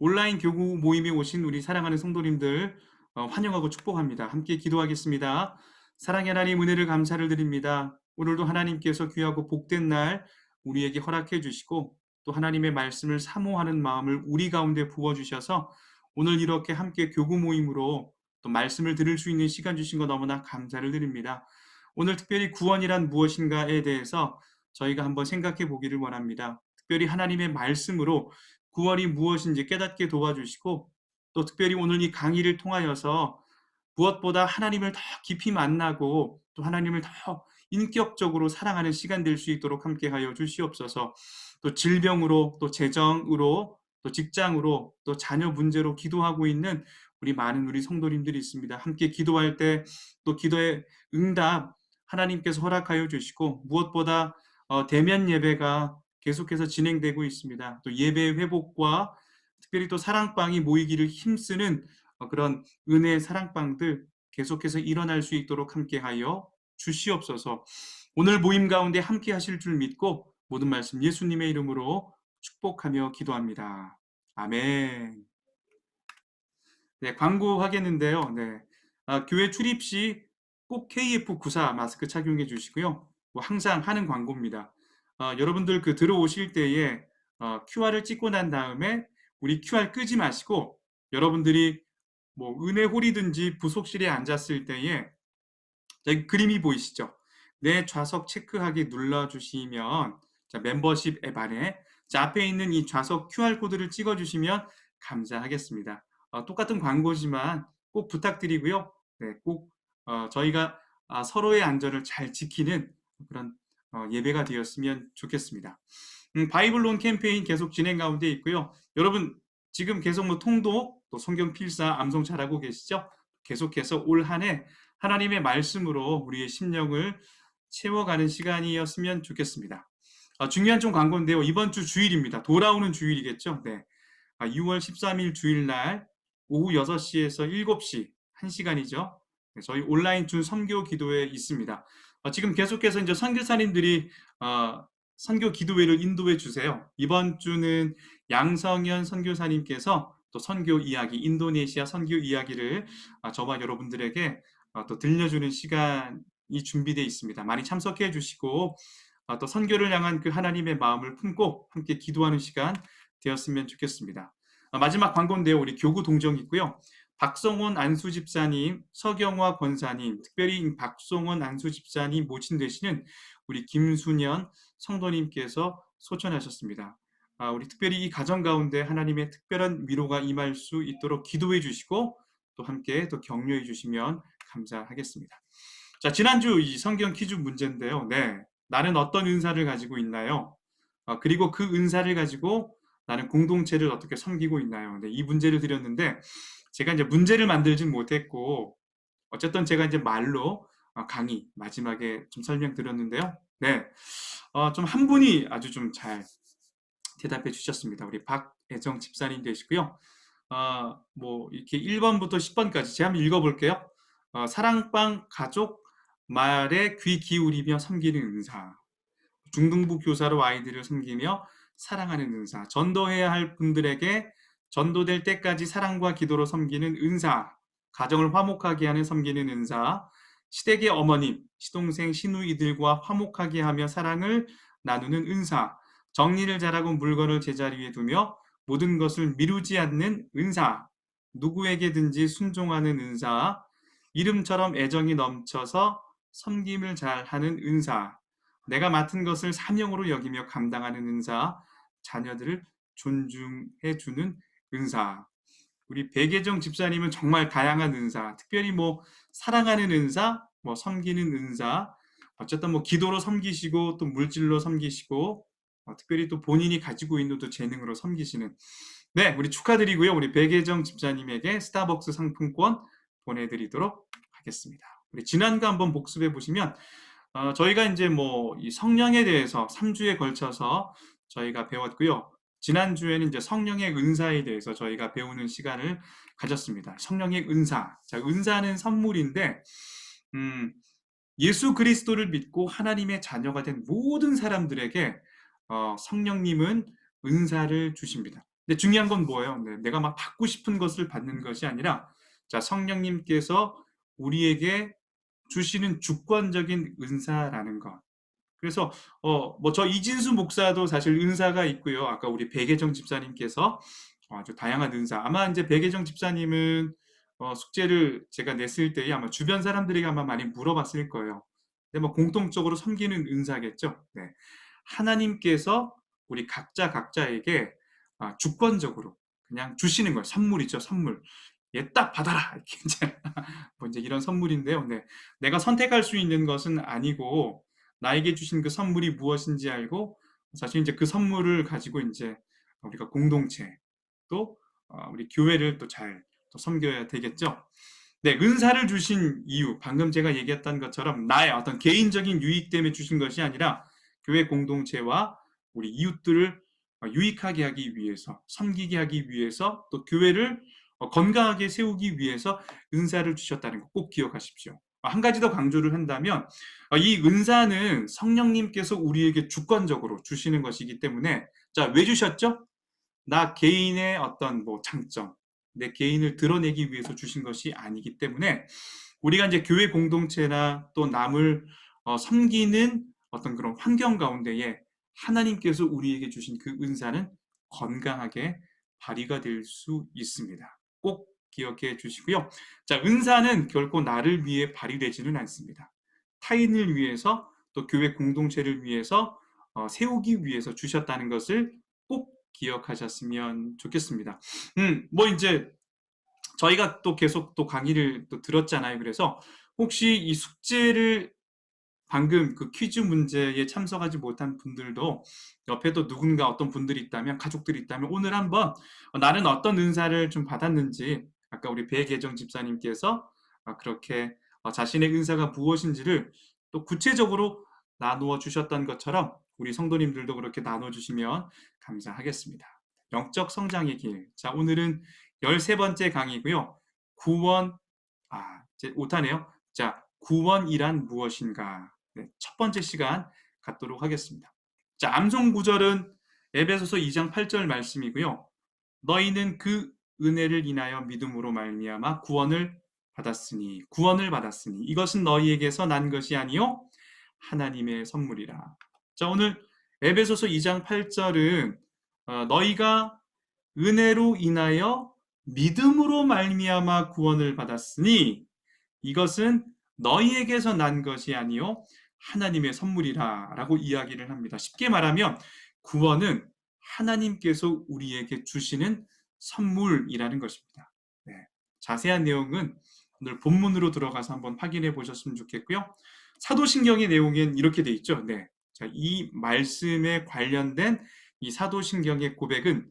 온라인 교구 모임에 오신 우리 사랑하는 성도님들 환영하고 축복합니다. 함께 기도하겠습니다. 사랑의 하나님 은혜를 감사를 드립니다. 오늘도 하나님께서 귀하고 복된 날 우리에게 허락해 주시고 또 하나님의 말씀을 사모하는 마음을 우리 가운데 부어 주셔서 오늘 이렇게 함께 교구 모임으로 또 말씀을 들을 수 있는 시간 주신 거 너무나 감사를 드립니다. 오늘 특별히 구원이란 무엇인가에 대해서 저희가 한번 생각해 보기를 원합니다. 특별히 하나님의 말씀으로 구원이 무엇인지 깨닫게 도와주시고 또 특별히 오늘 이 강의를 통하여서 무엇보다 하나님을 더 깊이 만나고 또 하나님을 더 인격적으로 사랑하는 시간 될 수 있도록 함께하여 주시옵소서. 또 질병으로 또 재정으로 또 직장으로 또 자녀 문제로 기도하고 있는 우리 성도님들이 있습니다. 함께 기도할 때 또 기도의 응답 하나님께서 허락하여 주시고 무엇보다 대면 예배가 계속해서 진행되고 있습니다. 또 예배의 회복과 특별히 또 사랑방이 모이기를 힘쓰는 그런 은혜의 사랑방들 계속해서 일어날 수 있도록 함께하여 주시옵소서. 오늘 모임 가운데 함께 하실 줄 믿고 모든 말씀 예수님의 이름으로 축복하며 기도합니다. 아멘. 네, 광고하겠는데요. 네. 교회 출입 시 꼭 KF94 마스크 착용해 주시고요. 뭐 항상 하는 광고입니다. 여러분들 들어오실 때에 QR을 찍고 난 다음에 우리 QR 끄지 마시고 여러분들이 뭐 은혜홀이든지 부속실에 앉았을 때에 여기 그림이 보이시죠? 내 좌석 체크하기 눌러주시면 자, 멤버십 앱 안에 자, 앞에 있는 이 좌석 QR코드를 찍어주시면 감사하겠습니다. 똑같은 광고지만 꼭 부탁드리고요. 네, 꼭 저희가 서로의 안전을 잘 지키는 그런 예배가 되었으면 좋겠습니다. 바이블론 캠페인 계속 진행 가운데 있고요. 여러분 지금 계속 뭐 통독, 또 성경 필사, 암송 잘하고 계시죠? 계속해서 올 한 해 하나님의 말씀으로 우리의 심령을 채워가는 시간이었으면 좋겠습니다. 중요한 좀 광고인데요. 이번 주 주일입니다. 돌아오는 주일이겠죠? 네. 6월 13일 주일날 오후 6시에서 7시 1시간이죠. 네, 저희 온라인 준 선교 기도회 있습니다. 지금 계속해서 이제 선교사님들이 선교 기도회를 인도해 주세요. 이번 주는 양성현 선교사님께서 또 선교 이야기, 인도네시아 선교 이야기를 저와 여러분들에게 또 들려주는 시간이 준비되어 있습니다. 많이 참석해 주시고 또 선교를 향한 그 하나님의 마음을 품고 함께 기도하는 시간 되었으면 좋겠습니다. 마지막 광고인데요. 우리 교구 동정 있고요. 박성원 안수 집사님, 서경화 권사님, 특별히 박성원 안수 집사님 모친 되시는 우리 김순현 성도님께서 소천하셨습니다. 우리 특별히 이 가정 가운데 하나님의 특별한 위로가 임할 수 있도록 기도해 주시고 또 함께 또 격려해 주시면 감사하겠습니다. 자, 지난주 이 성경 퀴즈 문제인데요. 네, 나는 어떤 은사를 가지고 있나요? 그리고 그 은사를 가지고 나는 공동체를 어떻게 섬기고 있나요? 네, 이 문제를 드렸는데 제가 이제 문제를 만들진 못했고 어쨌든 제가 이제 말로 강의 마지막에 좀 설명드렸는데요. 네, 좀 한 분이 아주 좀 잘 대답해 주셨습니다. 우리 박애정 집사님 되시고요. 뭐 이렇게 1번부터 10번까지 제가 한번 읽어볼게요. 사랑방 가족 말에 귀 기울이며 섬기는 은사. 중등부 교사로 아이들을 섬기며 사랑하는 은사. 전도해야 할 분들에게 전도될 때까지 사랑과 기도로 섬기는 은사. 가정을 화목하게 하는 섬기는 은사. 시댁의 어머님, 시동생, 시누이들과 화목하게 하며 사랑을 나누는 은사. 정리를 잘하고 물건을 제자리에 두며 모든 것을 미루지 않는 은사. 누구에게든지 순종하는 은사. 이름처럼 애정이 넘쳐서 섬김을 잘하는 은사. 내가 맡은 것을 사명으로 여기며 감당하는 은사. 자녀들을 존중해주는 은사. 우리 백예정 집사님은 정말 다양한 은사, 특별히 뭐 사랑하는 은사, 뭐 섬기는 은사, 어쨌든 뭐 기도로 섬기시고 또 물질로 섬기시고 특별히 또 본인이 가지고 있는 또 재능으로 섬기시는. 네, 우리 축하드리고요. 우리 백예정 집사님에게 스타벅스 상품권 보내드리도록 하겠습니다. 우리 지난거 한번 복습해 보시면 저희가 이제 뭐 이 성령에 대해서 3주에 걸쳐서 저희가 배웠고요. 지난주에는 이제 성령의 은사에 대해서 저희가 배우는 시간을 가졌습니다. 성령의 은사. 자, 은사는 선물인데, 예수 그리스도를 믿고 하나님의 자녀가 된 모든 사람들에게 성령님은 은사를 주십니다. 근데 중요한 건 뭐예요? 네, 내가 막 받고 싶은 것을 받는 것이 아니라 자, 성령님께서 우리에게 주시는 주권적인 은사라는 것. 그래서 뭐 저 이진수 목사도 사실 은사가 있고요. 아까 우리 백예정 집사님께서 아주 다양한 은사. 아마 이제 백예정 집사님은 숙제를 제가 냈을 때에 아마 주변 사람들에게 아마 많이 물어봤을 거예요. 근데 뭐 공통적으로 섬기는 은사겠죠. 네. 하나님께서 우리 각자에게 주권적으로 그냥 주시는 거예요. 선물이죠, 선물. 얘 딱 받아라. 이렇게 이제 뭐 이제 이런 선물인데요. 네. 내가 선택할 수 있는 것은 아니고 나에게 주신 그 선물이 무엇인지 알고 사실 이제 그 선물을 가지고 이제 우리가 공동체 또 우리 교회를 또 잘 또 섬겨야 되겠죠. 네, 은사를 주신 이유, 방금 제가 얘기했던 것처럼 나의 어떤 개인적인 유익 때문에 주신 것이 아니라 교회 공동체와 우리 이웃들을 유익하게 하기 위해서, 섬기게 하기 위해서, 또 교회를 건강하게 세우기 위해서 은사를 주셨다는 거 꼭 기억하십시오. 한 가지 더 강조를 한다면 이 은사는 성령님께서 우리에게 주권적으로 주시는 것이기 때문에 자, 왜 주셨죠? 나 개인의 어떤 뭐 장점, 내 개인을 드러내기 위해서 주신 것이 아니기 때문에 우리가 이제 교회 공동체나 또 남을 섬기는 어떤 그런 환경 가운데에 하나님께서 우리에게 주신 그 은사는 건강하게 발휘가 될 수 있습니다. 꼭 기억해 주시고요. 자, 은사는 결코 나를 위해 발휘되지는 않습니다. 타인을 위해서 또 교회 공동체를 위해서 세우기 위해서 주셨다는 것을 꼭 기억하셨으면 좋겠습니다. 뭐 이제 저희가 또 계속 또 강의를 또 들었잖아요. 그래서 혹시 이 숙제를 방금 그 퀴즈 문제에 참석하지 못한 분들도 옆에도 누군가 어떤 분들이 있다면 가족들이 있다면 오늘 한번 나는 어떤 은사를 좀 받았는지 아까 우리 배계정 집사님께서 그렇게 자신의 은사가 무엇인지를 또 구체적으로 나누어 주셨던 것처럼 우리 성도님들도 그렇게 나눠 주시면 감사하겠습니다. 영적 성장의 길. 자, 오늘은 13번째 강의고요. 구원 이제 오타네요. 자, 구원이란 무엇인가? 네, 첫 번째 시간 갖도록 하겠습니다. 자, 암송 구절은 에베소서 2장 8절 말씀이고요. 너희는 그 은혜를 인하여 믿음으로 말미암아 구원을 받았으니 이것은 너희에게서 난 것이 아니요 하나님의 선물이라. 자, 오늘 에베소서 2장 8절은 너희가 은혜로 인하여 믿음으로 말미암아 구원을 받았으니 이것은 너희에게서 난 것이 아니요 하나님의 선물이라 라고 이야기를 합니다. 쉽게 말하면 구원은 하나님께서 우리에게 주시는 선물이라는 것입니다. 네. 자세한 내용은 오늘 본문으로 들어가서 한번 확인해 보셨으면 좋겠고요. 사도신경의 내용엔 이렇게 돼 있죠. 네. 자, 이 말씀에 관련된 이 사도신경의 고백은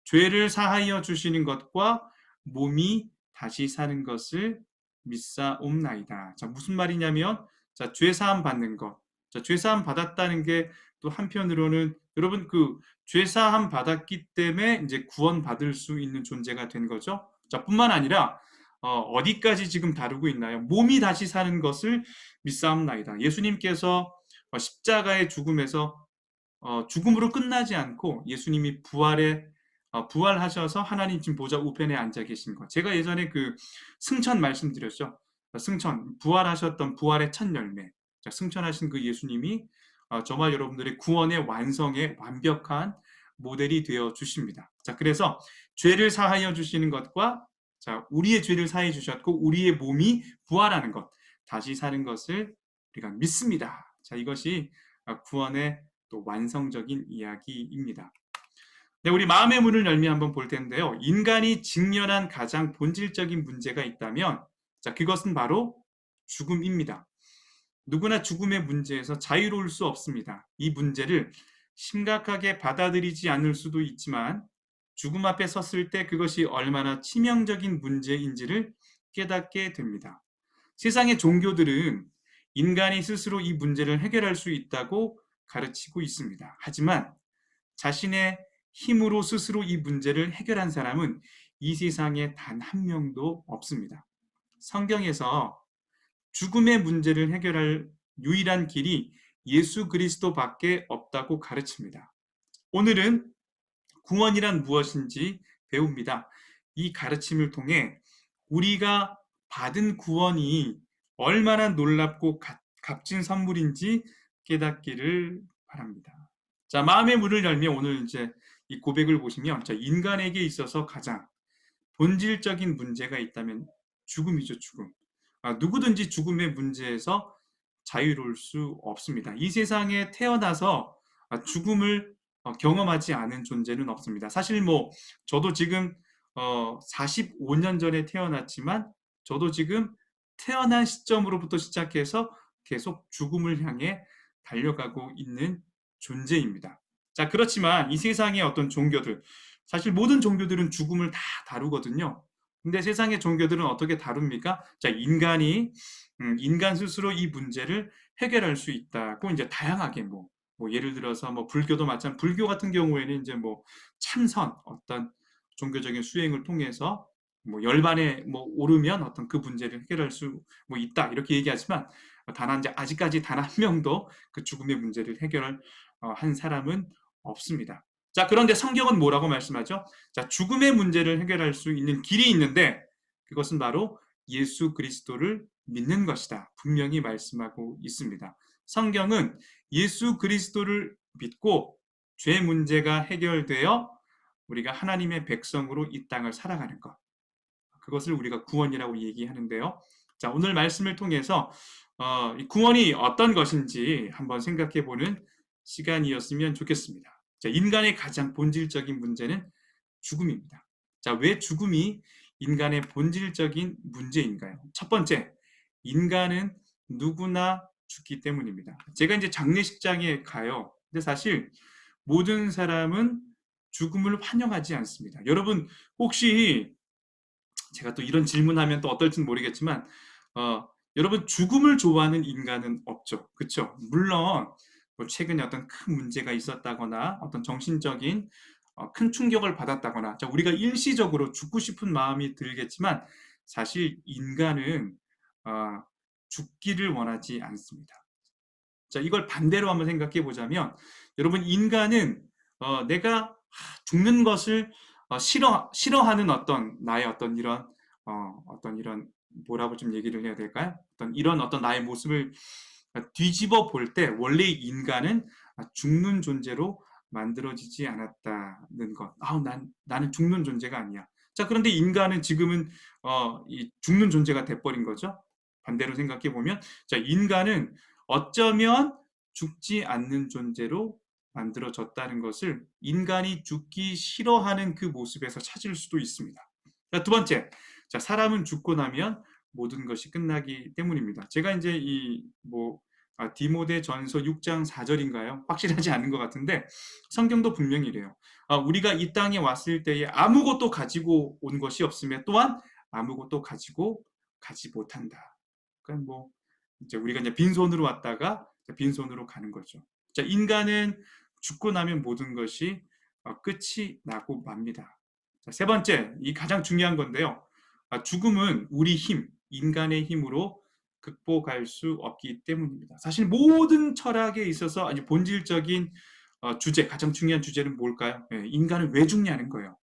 죄를 사하여 주시는 것과 몸이 다시 사는 것을 믿사옵나이다. 자, 무슨 말이냐면 자, 죄 사함 받는 것. 자, 죄 사함 받았다는 게 또 한편으로는 여러분 그 죄 사함 받았기 때문에 이제 구원 받을 수 있는 존재가 된 거죠. 자, 뿐만 아니라 어디까지 지금 다루고 있나요? 몸이 다시 사는 것을 믿사옵나이다. 예수님께서 십자가의 죽음에서 죽음으로 끝나지 않고 예수님이 부활하셔서 하나님 지금 보좌 우편에 앉아 계신 것. 제가 예전에 그 승천 말씀드렸죠. 승천, 부활하셨던 부활의 첫 열매. 자, 승천하신 그 예수님이 저와 여러분들의 구원의 완성의 완벽한 모델이 되어 주십니다. 자, 그래서 죄를 사하여 주시는 것과 자, 우리의 죄를 사해 주셨고 우리의 몸이 부활하는 것, 다시 사는 것을 우리가 믿습니다. 자, 이것이 구원의 또 완성적인 이야기입니다. 네, 우리 마음의 문을 열미 한번 볼 텐데요. 인간이 직면한 가장 본질적인 문제가 있다면 자, 그것은 바로 죽음입니다. 누구나 죽음의 문제에서 자유로울 수 없습니다. 이 문제를 심각하게 받아들이지 않을 수도 있지만 죽음 앞에 섰을 때 그것이 얼마나 치명적인 문제인지를 깨닫게 됩니다. 세상의 종교들은 인간이 스스로 이 문제를 해결할 수 있다고 가르치고 있습니다. 하지만 자신의 힘으로 스스로 이 문제를 해결한 사람은 이 세상에 단 한 명도 없습니다. 성경에서 죽음의 문제를 해결할 유일한 길이 예수 그리스도밖에 없다고 가르칩니다. 오늘은 구원이란 무엇인지 배웁니다. 이 가르침을 통해 우리가 받은 구원이 얼마나 놀랍고 값진 선물인지 깨닫기를 바랍니다. 자, 마음의 문을 열면 오늘 이제 이 고백을 보시면 인간에게 있어서 가장 본질적인 문제가 있다면 죽음이죠, 죽음. 누구든지 죽음의 문제에서 자유로울 수 없습니다. 이 세상에 태어나서 죽음을 경험하지 않은 존재는 없습니다. 사실 뭐 저도 지금 45년 전에 태어났지만 저도 지금 태어난 시점으로부터 시작해서 계속 죽음을 향해 달려가고 있는 존재입니다. 자, 그렇지만 이 세상의 어떤 종교들, 사실 모든 종교들은 죽음을 다 다루거든요. 근데 세상의 종교들은 어떻게 다룹니까? 자, 인간 스스로 이 문제를 해결할 수 있다고 이제 다양하게 뭐 예를 들어서 뭐 불교도 마찬가지, 불교 같은 경우에는 이제 뭐 참선, 어떤 종교적인 수행을 통해서 뭐 열반에 뭐 오르면 어떤 그 문제를 해결할 수 뭐 있다 이렇게 얘기하지만 아직까지 단 한 명도 그 죽음의 문제를 해결한 사람은 없습니다. 자, 그런데 성경은 뭐라고 말씀하죠? 자, 죽음의 문제를 해결할 수 있는 길이 있는데 그것은 바로 예수 그리스도를 믿는 것이다. 분명히 말씀하고 있습니다. 성경은 예수 그리스도를 믿고 죄 문제가 해결되어 우리가 하나님의 백성으로 이 땅을 살아가는 것. 그것을 우리가 구원이라고 얘기하는데요. 자, 오늘 말씀을 통해서 구원이 어떤 것인지 한번 생각해 보는 시간이었으면 좋겠습니다. 자, 인간의 가장 본질적인 문제는 죽음입니다. 자, 왜 죽음이 인간의 본질적인 문제인가요? 첫 번째, 인간은 누구나 죽기 때문입니다. 제가 이제 장례식장에 가요. 근데 사실 모든 사람은 죽음을 환영하지 않습니다. 여러분, 혹시 제가 또 이런 질문하면 또 어떨지는 모르겠지만 여러분 죽음을 좋아하는 인간은 없죠. 그렇죠? 물론 뭐 최근에 어떤 큰 문제가 있었다거나 어떤 정신적인 큰 충격을 받았다거나 자, 우리가 일시적으로 죽고 싶은 마음이 들겠지만 사실 인간은 죽기를 원하지 않습니다. 자, 이걸 반대로 한번 생각해 보자면 여러분 인간은 내가 죽는 것을 싫어하는 어떤 나의 어떤 이런 뭐라고 좀 얘기를 해야 될까요? 어떤 나의 모습을 뒤집어 볼 때 원래 인간은 죽는 존재로 만들어지지 않았다는 것. 나는 죽는 존재가 아니야. 자, 그런데 인간은 지금은 이 죽는 존재가 돼버린 거죠. 반대로 생각해 보면, 자, 인간은 어쩌면 죽지 않는 존재로 만들어졌다는 것을 인간이 죽기 싫어하는 그 모습에서 찾을 수도 있습니다. 자, 두 번째, 자, 사람은 죽고 나면 모든 것이 끝나기 때문입니다. 제가 이제 디모데 전서 6장 4절인가요? 확실하지 않은 것 같은데 성경도 분명히 이래요. 우리가 이 땅에 왔을 때에 아무것도 가지고 온 것이 없으며 또한 아무것도 가지고 가지 못한다. 그러니까 뭐 이제 우리가 이제 빈손으로 왔다가 빈손으로 가는 거죠. 자, 인간은 죽고 나면 모든 것이 끝이 나고 맙니다. 자, 세 번째, 이 가장 중요한 건데요. 죽음은 우리 힘, 인간의 힘으로 극복할 수 없기 때문입니다. 사실 모든 철학에 있어서 아주 본질적인 주제, 가장 중요한 주제는 뭘까요? 예, 인간은 왜 죽냐는 거예요.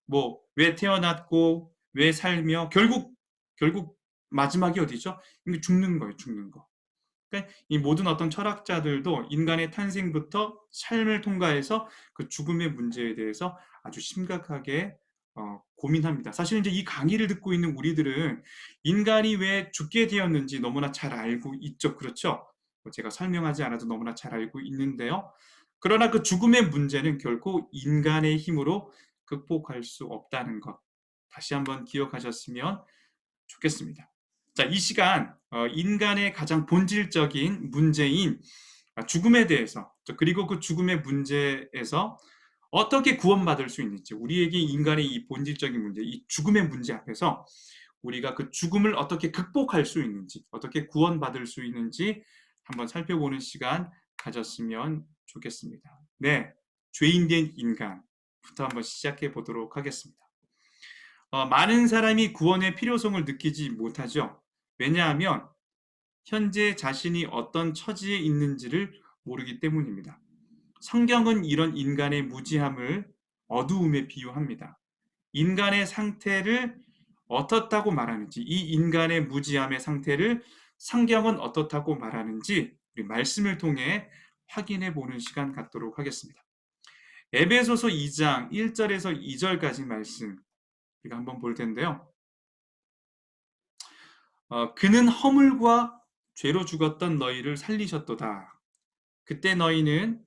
뭐 왜 태어났고 왜 살며 결국 마지막이 어디죠? 죽는 거예요, 죽는 거. 그러니까 이 모든 어떤 철학자들도 인간의 탄생부터 삶을 통과해서 그 죽음의 문제에 대해서 아주 심각하게 고민합니다. 사실 이제 이 강의를 듣고 있는 우리들은 인간이 왜 죽게 되었는지 너무나 잘 알고 있죠. 그렇죠? 제가 설명하지 않아도 너무나 잘 알고 있는데요. 그러나 그 죽음의 문제는 결코 인간의 힘으로 극복할 수 없다는 것. 다시 한번 기억하셨으면 좋겠습니다. 자, 이 시간 인간의 가장 본질적인 문제인 죽음에 대해서 그리고 그 죽음의 문제에서 어떻게 구원받을 수 있는지 우리에게 인간의 이 본질적인 문제, 이 죽음의 문제 앞에서 우리가 그 죽음을 어떻게 극복할 수 있는지 어떻게 구원받을 수 있는지 한번 살펴보는 시간 가졌으면 좋겠습니다. 네, 죄인된 인간부터 한번 시작해 보도록 하겠습니다. 많은 사람이 구원의 필요성을 느끼지 못하죠. 왜냐하면 현재 자신이 어떤 처지에 있는지를 모르기 때문입니다. 성경은 이런 인간의 무지함을 어두움에 비유합니다. 인간의 상태를 어떻다고 말하는지, 이 인간의 무지함의 상태를 성경은 어떻다고 말하는지 우리 말씀을 통해 확인해 보는 시간 갖도록 하겠습니다. 에베소서 2장 1절에서 2절까지 말씀 우리가 한번 볼 텐데요. 그는 허물과 죄로 죽었던 너희를 살리셨도다. 그때 너희는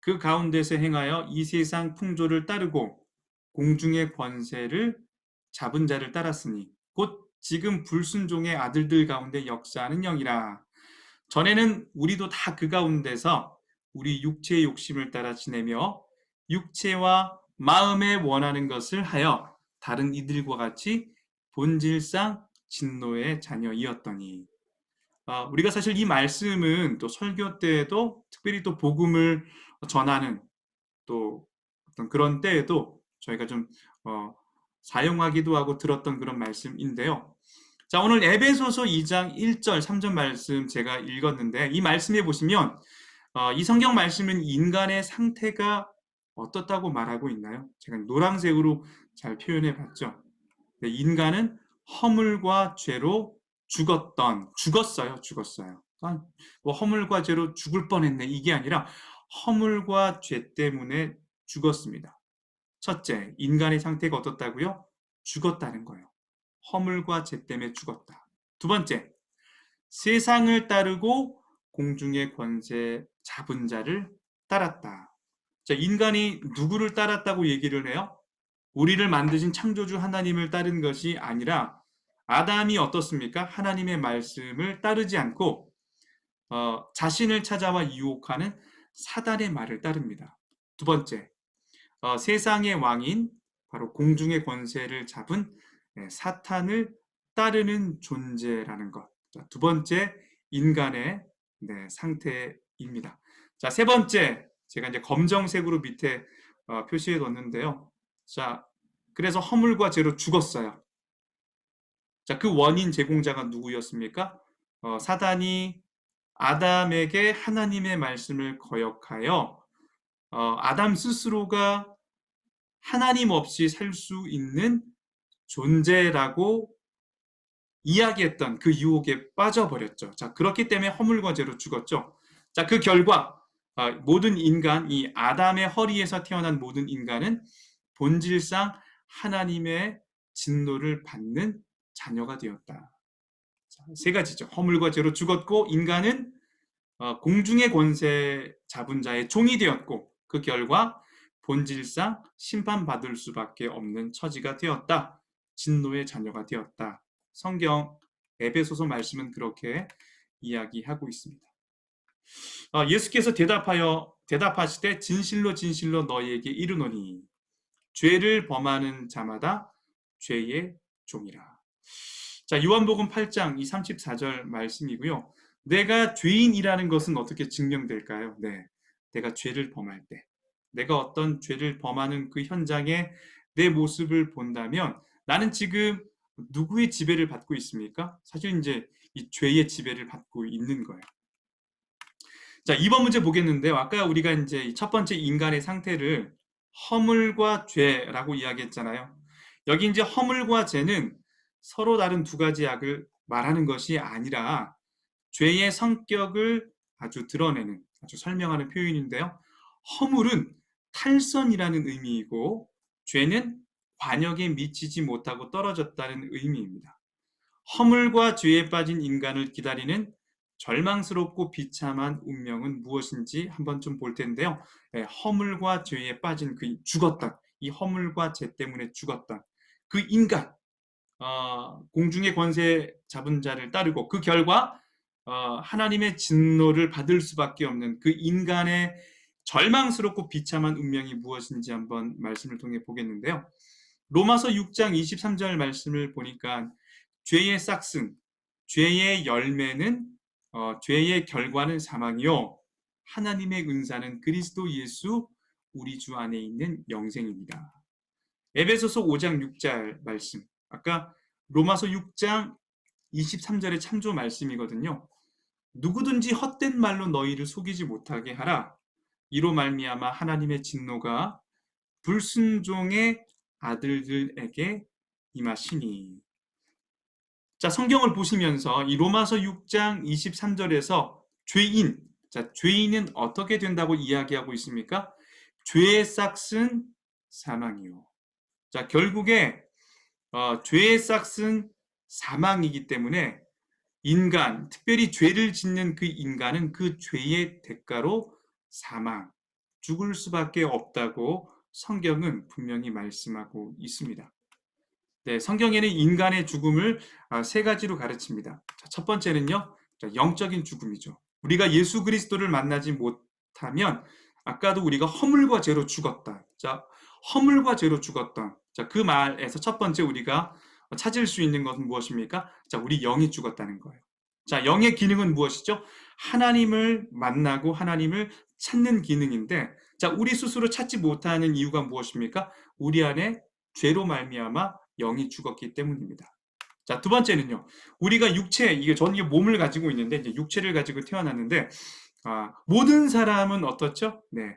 그 가운데서 행하여 이 세상 풍조를 따르고 공중의 권세를 잡은 자를 따랐으니 곧 지금 불순종의 아들들 가운데 역사하는 영이라. 전에는 우리도 다 그 가운데서 우리 육체의 욕심을 따라 지내며 육체와 마음에 원하는 것을 하여 다른 이들과 같이 본질상 진노의 자녀이었더니. 우리가 사실 이 말씀은 또 설교 때에도 특별히 또 복음을 전하는 또 어떤 그런 때에도 저희가 좀 사용하기도 하고 들었던 그런 말씀인데요. 자, 오늘 에베소서 2장 1절 3절 말씀 제가 읽었는데 이 말씀에 보시면 이 성경 말씀은 인간의 상태가 어떻다고 말하고 있나요? 제가 노란색으로 잘 표현해 봤죠. 네, 인간은 허물과 죄로 죽었어요. 뭐 허물과 죄로 죽을 뻔했네 이게 아니라 허물과 죄 때문에 죽었습니다. 첫째, 인간의 상태가 어떻다고요? 죽었다는 거예요. 허물과 죄 때문에 죽었다. 두 번째, 세상을 따르고 공중의 권세 잡은 자를 따랐다. 자, 인간이 누구를 따랐다고 얘기를 해요? 우리를 만드신 창조주 하나님을 따른 것이 아니라 아담이 어떻습니까? 하나님의 말씀을 따르지 않고 자신을 찾아와 유혹하는 사단의 말을 따릅니다. 두 번째, 세상의 왕인 바로 공중의 권세를 잡은 사탄을 따르는 존재라는 것. 자, 두 번째, 인간의 상태입니다. 자, 세 번째, 제가 이제 검정색으로 밑에 표시해 뒀는데요. 자, 그래서 허물과 죄로 죽었어요. 자, 그 원인 제공자가 누구였습니까? 사단이 아담에게 하나님의 말씀을 거역하여 아담 스스로가 하나님 없이 살 수 있는 존재라고 이야기했던 그 유혹에 빠져버렸죠. 자, 그렇기 때문에 허물과 죄로 죽었죠. 자, 그 결과 모든 인간, 이 아담의 허리에서 태어난 모든 인간은 본질상 하나님의 진노를 받는 자녀가 되었다. 자, 세 가지죠. 허물과 죄로 죽었고 인간은 공중의 권세 잡은 자의 종이 되었고 그 결과 본질상 심판받을 수밖에 없는 처지가 되었다. 진노의 자녀가 되었다. 성경 에베소서 말씀은 그렇게 이야기하고 있습니다. 예수께서 대답하시되 진실로 진실로 너희에게 이르노니 죄를 범하는 자마다 죄의 종이라. 자, 요한복음 8장 이 34절 말씀이고요. 내가 죄인이라는 것은 어떻게 증명될까요? 네, 내가 죄를 범할 때, 내가 어떤 죄를 범하는 그 현장에 내 모습을 본다면 나는 지금 누구의 지배를 받고 있습니까? 사실 이제 이 죄의 지배를 받고 있는 거예요. 자, 2번 문제 보겠는데요. 아까 우리가 이제 첫 번째 인간의 상태를 허물과 죄라고 이야기했잖아요. 여기 이제 허물과 죄는 서로 다른 두 가지 악을 말하는 것이 아니라 죄의 성격을 아주 드러내는, 아주 설명하는 표현인데요. 허물은 탈선이라는 의미이고 죄는 관역에 미치지 못하고 떨어졌다는 의미입니다. 허물과 죄에 빠진 인간을 기다리는 절망스럽고 비참한 운명은 무엇인지 한번 좀 볼 텐데요. 허물과 죄에 빠진 그 죽었던, 이 허물과 죄 때문에 죽었던 그 인간, 공중의 권세 잡은 자를 따르고 그 결과 하나님의 진노를 받을 수밖에 없는 그 인간의 절망스럽고 비참한 운명이 무엇인지 한번 말씀을 통해 보겠는데요. 로마서 6장 23절 말씀을 보니까 죄의 싹슨, 죄의 열매는 죄의 결과는 사망이요 하나님의 은사는 그리스도 예수 우리 주 안에 있는 영생입니다. 에베소서 5장 6절 말씀, 아까 로마서 6장 23절의 참조 말씀이거든요. 누구든지 헛된 말로 너희를 속이지 못하게 하라. 이로 말미암아 하나님의 진노가 불순종의 아들들에게 임하시니. 자, 성경을 보시면서 이 로마서 6장 23절에서 죄인, 자, 죄인은 어떻게 된다고 이야기하고 있습니까? 죄의 싹은 사망이요. 자, 결국에 죄의 싹은 사망이기 때문에 인간, 특별히 죄를 짓는 그 인간은 그 죄의 대가로 사망, 죽을 수밖에 없다고 성경은 분명히 말씀하고 있습니다. 네, 성경에는 인간의 죽음을 세 가지로 가르칩니다. 자, 첫 번째는요, 자, 영적인 죽음이죠. 우리가 예수 그리스도를 만나지 못하면 아까도 우리가 허물과 죄로 죽었다. 자, 허물과 죄로 죽었던. 자, 그 말에서 첫 번째 우리가 찾을 수 있는 것은 무엇입니까? 자, 우리 영이 죽었다는 거예요. 자, 영의 기능은 무엇이죠? 하나님을 만나고 하나님을 찾는 기능인데, 자, 우리 스스로 찾지 못하는 이유가 무엇입니까? 우리 안에 죄로 말미암아 영이 죽었기 때문입니다. 자, 두 번째는요. 우리가 육체, 이게 전 이게 몸을 가지고 있는데 이제 육체를 가지고 태어났는데 모든 사람은 어떻죠? 네.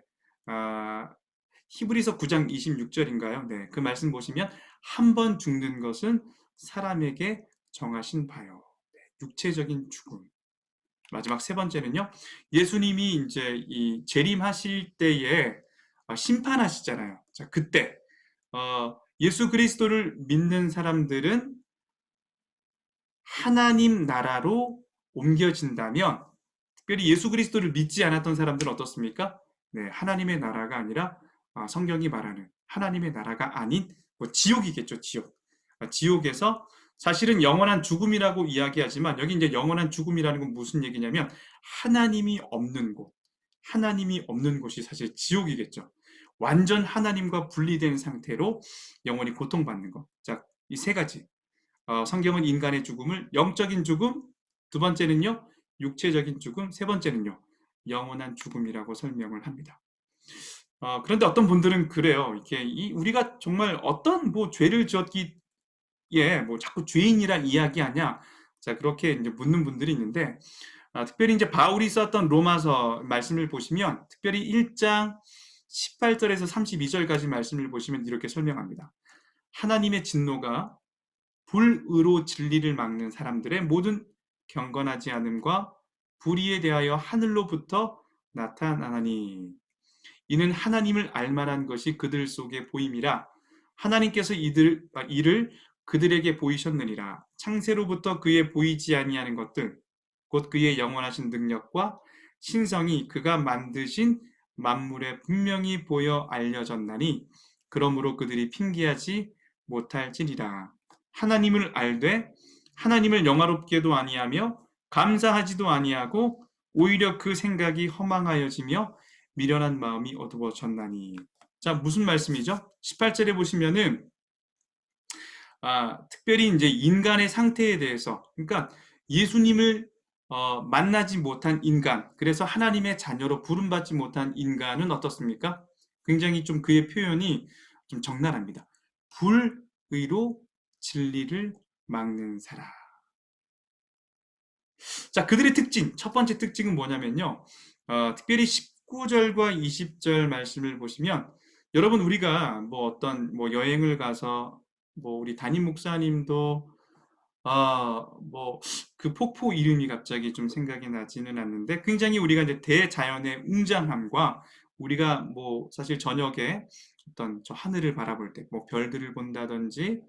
히브리서 9장 26절인가요? 네. 그 말씀 보시면 한 번 죽는 것은 사람에게 정하신 바요. 네, 육체적인 죽음. 마지막 세 번째는요. 예수님이 이제 이 재림하실 때에 심판하시잖아요. 자, 그때 예수 그리스도를 믿는 사람들은 하나님 나라로 옮겨진다면, 특별히 예수 그리스도를 믿지 않았던 사람들은 어떻습니까? 네, 하나님의 나라가 아니라 성경이 말하는 하나님의 나라가 아닌 지옥이겠죠, 지옥. 지옥에서 사실은 영원한 죽음이라고 이야기하지만 여기 이제 영원한 죽음이라는 건 무슨 얘기냐면 하나님이 없는 곳, 하나님이 없는 곳이 사실 지옥이겠죠. 완전 하나님과 분리된 상태로 영원히 고통받는 것. 자, 이 세 가지. 성경은 인간의 죽음을 영적인 죽음, 두 번째는요, 육체적인 죽음, 세 번째는요, 영원한 죽음이라고 설명을 합니다. 그런데 어떤 분들은 그래요. 이렇게 우리가 정말 어떤 뭐 죄를 지었기에 뭐 자꾸 죄인이란 이야기하냐? 자, 그렇게 이제 묻는 분들이 있는데, 특별히 이제 바울이 썼던 로마서 말씀을 보시면, 특별히 1장 18절에서 32절까지 말씀을 보시면 이렇게 설명합니다. 하나님의 진노가 불의로 진리를 막는 사람들의 모든 경건하지 않음과 불의에 대하여 하늘로부터 나타나니 이는 하나님을 알만한 것이 그들 속에 보임이라 하나님께서 이를 그들에게 보이셨느니라. 창세로부터 그의 보이지 아니하는 것들 곧 그의 영원하신 능력과 신성이 그가 만드신 만물에 분명히 보여 알려졌나니 그러므로 그들이 핑계하지 못할지니라. 하나님을 알되 하나님을 영화롭게도 아니하며 감사하지도 아니하고 오히려 그 생각이 허망하여지며 미련한 마음이 어두워졌나니. 자, 무슨 말씀이죠? 18절에 보시면은 특별히 이제 인간의 상태에 대해서, 그러니까 예수님을 만나지 못한 인간, 그래서 하나님의 자녀로 부름받지 못한 인간은 어떻습니까? 굉장히 좀 그의 표현이 좀 적나라합니다. 불의로 진리를 막는 사람. 자, 그들의 특징, 첫 번째 특징은 뭐냐면요. 특별히 19절과 20절 말씀을 보시면, 여러분, 우리가 뭐 어떤 뭐 여행을 가서 뭐 우리 담임 목사님도 뭐 그 폭포 이름이 갑자기 좀 생각이 나지는 않는데 굉장히 우리가 이제 대자연의 웅장함과 우리가 뭐 사실 저녁에 어떤 저 하늘을 바라볼 때 뭐 별들을 본다든지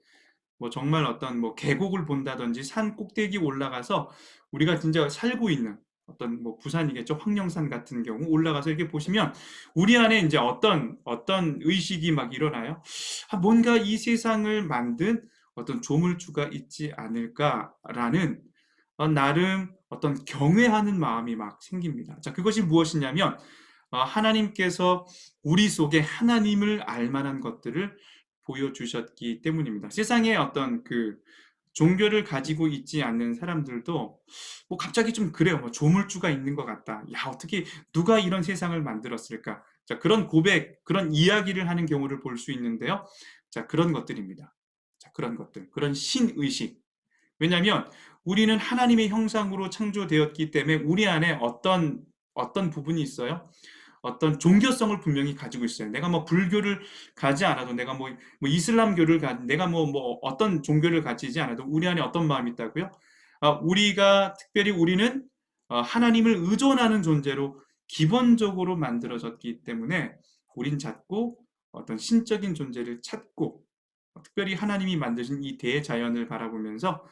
뭐 정말 어떤 뭐 계곡을 본다든지 산 꼭대기 올라가서 우리가 진짜 살고 있는 어떤 뭐 부산이겠죠. 황령산 같은 경우 올라가서 이렇게 보시면 우리 안에 이제 어떤 의식이 막 일어나요. 뭔가 이 세상을 만든 어떤 조물주가 있지 않을까라는 나름 어떤 경외하는 마음이 막 생깁니다. 자, 그것이 무엇이냐면 하나님께서 우리 속에 하나님을 알 만한 것들을 보여주셨기 때문입니다. 세상에 어떤 그 종교를 가지고 있지 않는 사람들도 뭐 갑자기 좀 그래요. 뭐 조물주가 있는 것 같다. 야, 어떻게 누가 이런 세상을 만들었을까? 자, 그런 고백, 그런 이야기를 하는 경우를 볼 수 있는데요. 자, 그런 것들입니다. 자, 그런 것들, 그런 신의식. 왜냐하면 우리는 하나님의 형상으로 창조되었기 때문에 우리 안에 어떤 부분이 있어요. 어떤 종교성을 분명히 가지고 있어요. 내가 뭐 불교를 가지 않아도, 내가 뭐 이슬람교를 내가 뭐 어떤 종교를 가지지 않아도 우리 안에 어떤 마음이 있다고요? 우리가 특별히 우리는 하나님을 의존하는 존재로 기본적으로 만들어졌기 때문에 우린 자꾸 어떤 신적인 존재를 찾고, 특별히 하나님이 만드신 이 대자연을 바라보면서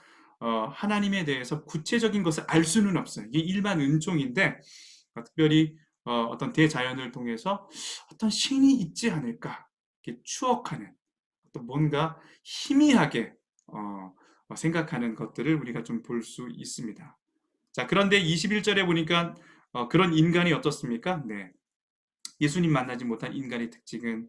하나님에 대해서 구체적인 것을 알 수는 없어요. 이게 일반 은총인데, 특별히 어떤 대자연을 통해서 어떤 신이 있지 않을까 이렇게 추억하는, 또 뭔가 희미하게 생각하는 것들을 우리가 좀 볼 수 있습니다. 자, 그런데 21절에 보니까 그런 인간이 어떻습니까? 네. 예수님 만나지 못한 인간의 특징은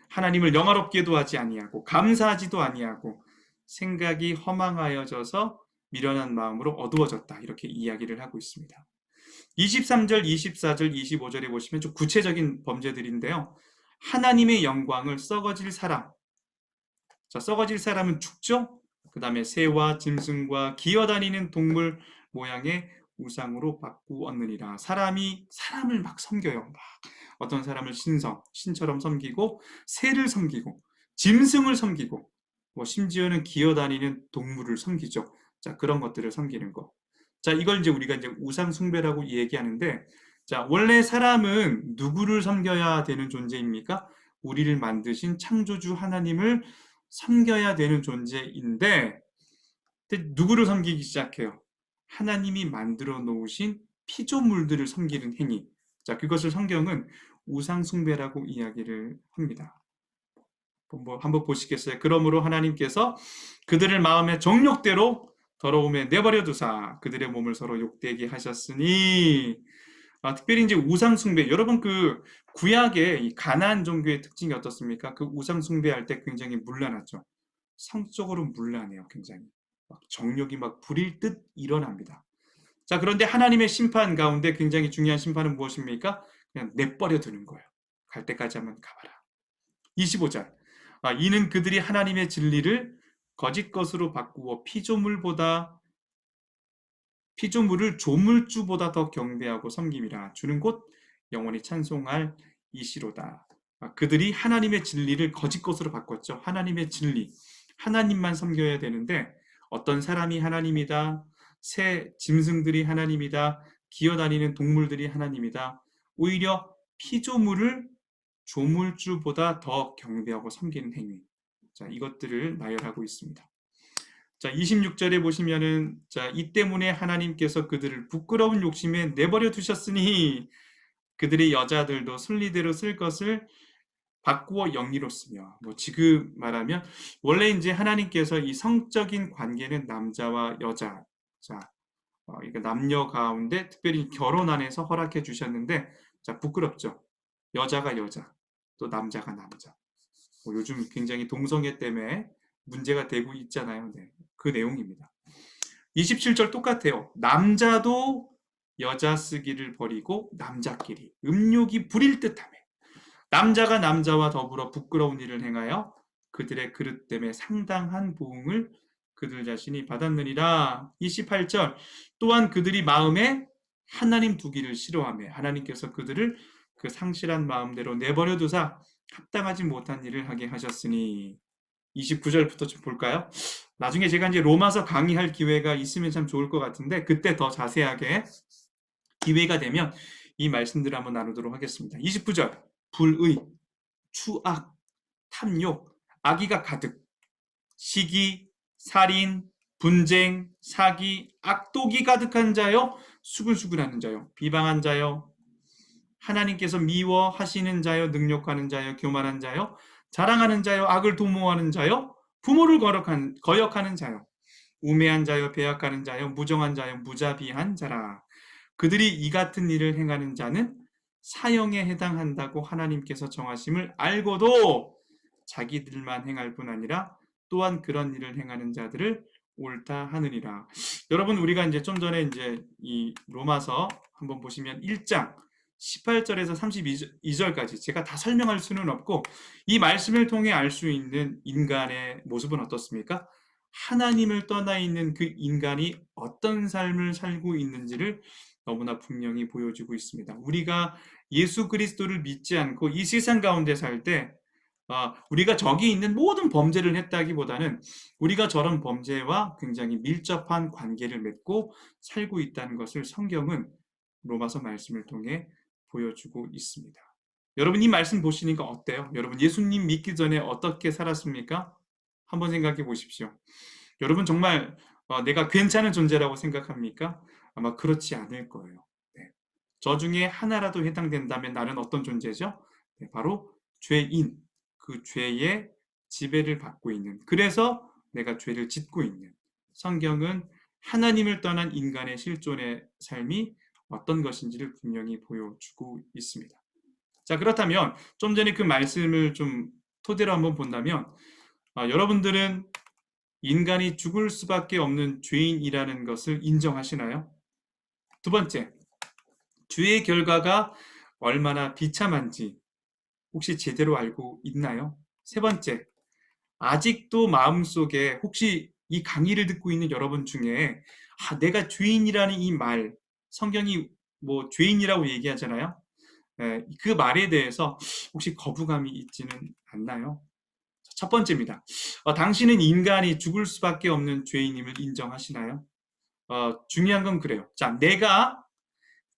하나님을 영화롭게도 하지 아니하고 감사하지도 아니하고 생각이 허망하여져서 미련한 마음으로 어두워졌다, 이렇게 이야기를 하고 있습니다. 23절, 24절, 25절에 보시면 좀 구체적인 범죄들인데요. 하나님의 영광을 썩어질 사람. 자, 썩어질 사람은 죽죠? 그 다음에 새와 짐승과 기어다니는 동물 모양의 우상으로 바꾸었느니라. 사람이 사람을 막 섬겨요. 막 어떤 사람을 신처럼 섬기고, 새를 섬기고, 짐승을 섬기고, 뭐 심지어는 기어다니는 동물을 섬기죠. 자, 그런 것들을 섬기는 거. 자, 이걸 이제 우리가 이제 우상 숭배라고 얘기하는데, 자, 원래 사람은 누구를 섬겨야 되는 존재입니까? 우리를 만드신 창조주 하나님을 섬겨야 되는 존재인데, 누구를 섬기기 시작해요? 하나님이 만들어 놓으신 피조물들을 섬기는 행위. 자, 그것을 성경은 우상숭배라고 이야기를 합니다. 한번 보시겠어요? 그러므로 하나님께서 그들을 마음의 정욕대로 더러움에 내버려 두사 그들의 몸을 서로 욕되게 하셨으니. 특별히 이제 우상숭배, 여러분 그 구약의 이 가나안 종교의 특징이 어떻습니까? 그 우상숭배할 때 굉장히 문란하죠. 성적으로 문란해요. 굉장히 막 정욕이 막 불일 듯 일어납니다. 자, 그런데 하나님의 심판 가운데 굉장히 중요한 심판은 무엇입니까? 그냥 내버려 두는 거예요. 갈 때까지 한번 가봐라. 25절. 이는 그들이 하나님의 진리를 거짓 것으로 바꾸어 피조물을 조물주보다 더 경배하고 섬김이라. 주는 곧 영원히 찬송할 이시로다. 그들이 하나님의 진리를 거짓 것으로 바꿨죠. 하나님의 진리, 하나님만 섬겨야 되는데 어떤 사람이 하나님이다, 새 짐승들이 하나님이다, 기어다니는 동물들이 하나님이다, 오히려 피조물을 조물주보다 더 경배하고 섬기는 행위. 자, 이것들을 나열하고 있습니다. 자, 26절에 보시면은, 자, 이 때문에 하나님께서 그들을 부끄러운 욕심에 내버려 두셨으니 그들의 여자들도 순리대로 쓸 것을 바꾸어 영리로 쓰며. 뭐 지금 말하면 원래 이제 하나님께서 이 성적인 관계는 남자와 여자, 자, 그러니까 남녀 가운데 특별히 결혼 안에서 허락해 주셨는데, 자, 부끄럽죠. 여자가 여자, 또 남자가 남자. 요즘 굉장히 동성애 때문에 문제가 되고 있잖아요. 네, 그 내용입니다. 27절 똑같아요. 남자도 여자 쓰기를 버리고 남자끼리 음욕이 부릴 듯하며 남자가 남자와 더불어 부끄러운 일을 행하여 그들의 그릇 때문에 상당한 보응을 그들 자신이 받았느니라. 28절. 또한 그들이 마음에 하나님 두기를 싫어하며 하나님께서 그들을 그 상실한 마음대로 내버려 두사 합당하지 못한 일을 하게 하셨으니. 29절부터 좀 볼까요? 나중에 제가 이제 로마서 강의할 기회가 있으면 참 좋을 것 같은데, 그때 더 자세하게 기회가 되면 이 말씀들을 한번 나누도록 하겠습니다. 29절. 불의, 추악, 탐욕, 악의가 가득, 시기, 살인, 분쟁, 사기, 악독이 가득한 자요, 수근수근하는 자요, 비방한 자요, 하나님께서 미워하시는 자요, 능욕하는 자요, 교만한 자요, 자랑하는 자요, 악을 도모하는 자요, 부모를 거역하는 자요, 우매한 자요, 배역하는 자요, 무정한 자요, 무자비한 자라. 그들이 이 같은 일을 행하는 자는 사형에 해당한다고 하나님께서 정하심을 알고도 자기들만 행할 뿐 아니라 또한 그런 일을 행하는 자들을 옳다 하느니라. 여러분, 우리가 이제 좀 전에 이제 이 로마서 한번 보시면 1장 18절에서 32절까지 제가 다 설명할 수는 없고, 이 말씀을 통해 알 수 있는 인간의 모습은 어떻습니까? 하나님을 떠나 있는 그 인간이 어떤 삶을 살고 있는지를 너무나 분명히 보여주고 있습니다. 우리가 예수 그리스도를 믿지 않고 이 세상 가운데 살 때 우리가 저기 있는 모든 범죄를 했다기보다는 우리가 저런 범죄와 굉장히 밀접한 관계를 맺고 살고 있다는 것을 성경은 로마서 말씀을 통해 보여주고 있습니다. 여러분 이 말씀 보시니까 어때요? 여러분 예수님 믿기 전에 어떻게 살았습니까? 한번 생각해 보십시오. 여러분 정말 내가 괜찮은 존재라고 생각합니까? 아마 그렇지 않을 거예요. 네. 저 중에 하나라도 해당된다면 나는 어떤 존재죠? 네, 바로 죄인, 그 죄의 지배를 받고 있는, 그래서 내가 죄를 짓고 있는, 성경은 하나님을 떠난 인간의 실존의 삶이 어떤 것인지를 분명히 보여주고 있습니다. 자, 그렇다면 좀 전에 그 말씀을 좀 토대로 한번 본다면 여러분들은 인간이 죽을 수밖에 없는 죄인이라는 것을 인정하시나요? 두 번째, 죄의 결과가 얼마나 비참한지 혹시 제대로 알고 있나요? 세 번째, 아직도 마음속에 혹시 이 강의를 듣고 있는 여러분 중에 내가 죄인이라는 이 말, 성경이 뭐 죄인이라고 얘기하잖아요. 그 말에 대해서 혹시 거부감이 있지는 않나요? 첫 번째입니다. 당신은 인간이 죽을 수밖에 없는 죄인임을 인정하시나요? 중요한 건 그래요. 자, 내가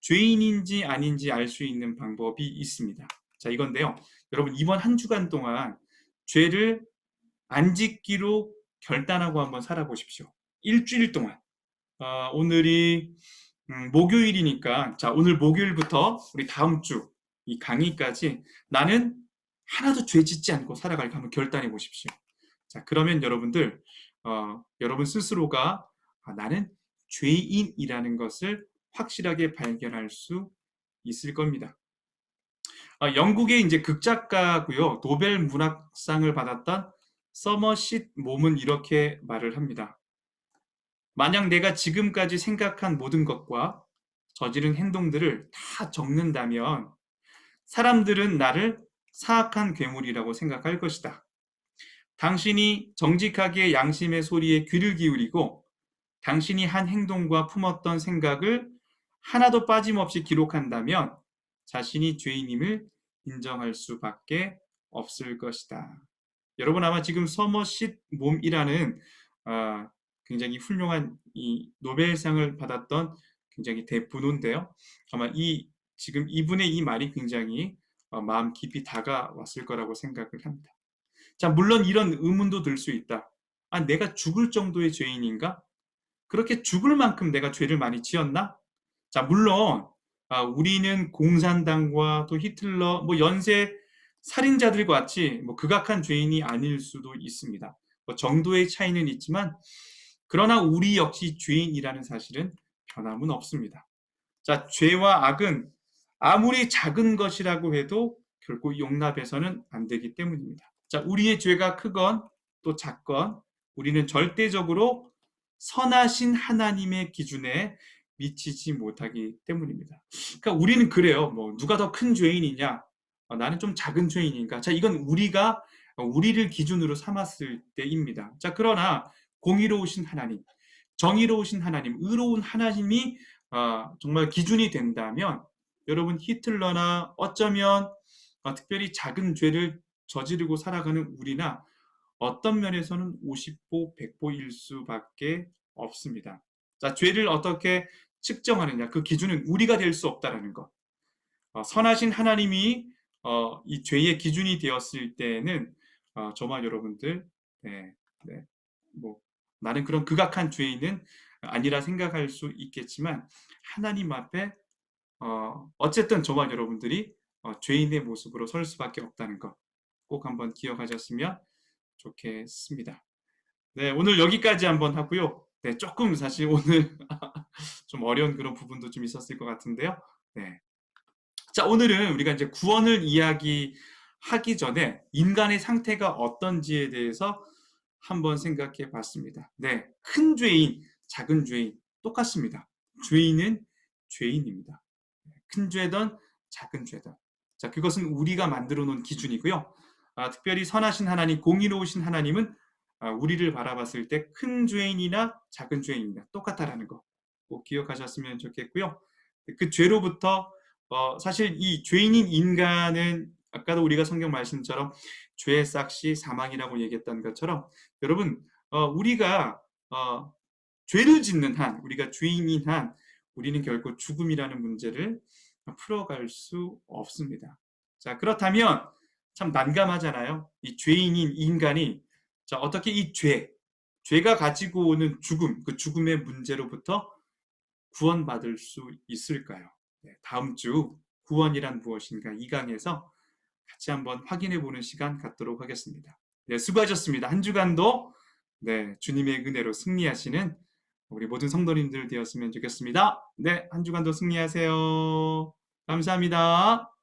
죄인인지 아닌지 알 수 있는 방법이 있습니다. 자, 이건데요. 여러분, 이번 한 주간 동안 죄를 안 짓기로 결단하고 한번 살아보십시오. 일주일 동안. 오늘이 목요일이니까, 자, 오늘 목요일부터 우리 다음 주 이 강의까지 나는 하나도 죄 짓지 않고 살아갈까 한번 결단해 보십시오. 자, 그러면 여러분들, 여러분 스스로가 나는 죄인이라는 것을 확실하게 발견할 수 있을 겁니다. 영국의 이제 극작가고요, 노벨 문학상을 받았던 서머싯 mom은 이렇게 말을 합니다. 만약 내가 지금까지 생각한 모든 것과 저지른 행동들을 다 적는다면 사람들은 나를 사악한 괴물이라고 생각할 것이다. 당신이 정직하게 양심의 소리에 귀를 기울이고 당신이 한 행동과 품었던 생각을 하나도 빠짐없이 기록한다면 자신이 죄인임을 인정할 수밖에 없을 것이다. 여러분 아마 지금 서머싯 mom이라는 굉장히 훌륭한 이 노벨상을 받았던 굉장히 대분호인데요. 아마 지금 이분의 이 말이 굉장히 마음 깊이 다가왔을 거라고 생각을 합니다. 자, 물론 이런 의문도 들 수 있다. 내가 죽을 정도의 죄인인가? 그렇게 죽을 만큼 내가 죄를 많이 지었나? 자, 물론 우리는 공산당과 또 히틀러, 뭐 연쇄 살인자들과 같이 뭐 극악한 죄인이 아닐 수도 있습니다. 뭐 정도의 차이는 있지만 그러나 우리 역시 죄인이라는 사실은 변함은 없습니다. 자, 죄와 악은 아무리 작은 것이라고 해도 결코 용납해서는 안 되기 때문입니다. 자, 우리의 죄가 크건 또 작건 우리는 절대적으로 선하신 하나님의 기준에 미치지 못하기 때문입니다. 그러니까 우리는 그래요. 뭐 누가 더 큰 죄인이냐? 나는 좀 작은 죄인인가? 자, 이건 우리가 우리를 기준으로 삼았을 때입니다. 자, 그러나 공의로우신 하나님, 정의로우신 하나님, 의로운 하나님이 정말 기준이 된다면 여러분 히틀러나 어쩌면 특별히 작은 죄를 저지르고 살아가는 우리나 어떤 면에서는 50보, 100보일 수밖에 없습니다. 자, 죄를 어떻게 측정하느냐? 그 기준은 우리가 될 수 없다라는 것. 선하신 하나님이 이 죄의 기준이 되었을 때는 저와 여러분들, 네, 네, 뭐 나는 그런 극악한 죄인은 아니라 생각할 수 있겠지만 하나님 앞에 어쨌든 저와 여러분들이 죄인의 모습으로 설 수밖에 없다는 것 꼭 한번 기억하셨으면 좋겠습니다. 네, 오늘 여기까지 한번 하고요. 네, 조금 사실 오늘 좀 어려운 그런 부분도 좀 있었을 것 같은데요. 네. 자, 오늘은 우리가 이제 구원을 이야기하기 전에 인간의 상태가 어떤지에 대해서 한번 생각해 봤습니다. 네, 큰 죄인, 작은 죄인 똑같습니다. 죄인은 죄인입니다. 큰 죄든 작은 죄든. 자, 그것은 우리가 만들어 놓은 기준이고요. 특별히 선하신 하나님, 공의로우신 하나님은 우리를 바라봤을 때 큰 죄인이나 작은 죄인이나 똑같다라는 거 꼭 기억하셨으면 좋겠고요. 그 죄로부터 사실 이 죄인인 인간은 아까도 우리가 성경 말씀처럼 죄의 싹이 사망이라고 얘기했던 것처럼 여러분 우리가 죄를 짓는 한 우리가 죄인인 한 우리는 결코 죽음이라는 문제를 풀어갈 수 없습니다. 자, 그렇다면 참 난감하잖아요. 이 죄인인 인간이 자, 어떻게 이 죄가 가지고 오는 죽음, 그 죽음의 문제로부터 구원받을 수 있을까요? 네, 다음 주 구원이란 무엇인가 2강에서 같이 한번 확인해 보는 시간 갖도록 하겠습니다. 네, 수고하셨습니다. 한 주간도 네, 주님의 은혜로 승리하시는 우리 모든 성도님들 되었으면 좋겠습니다. 네, 한 주간도 승리하세요. 감사합니다.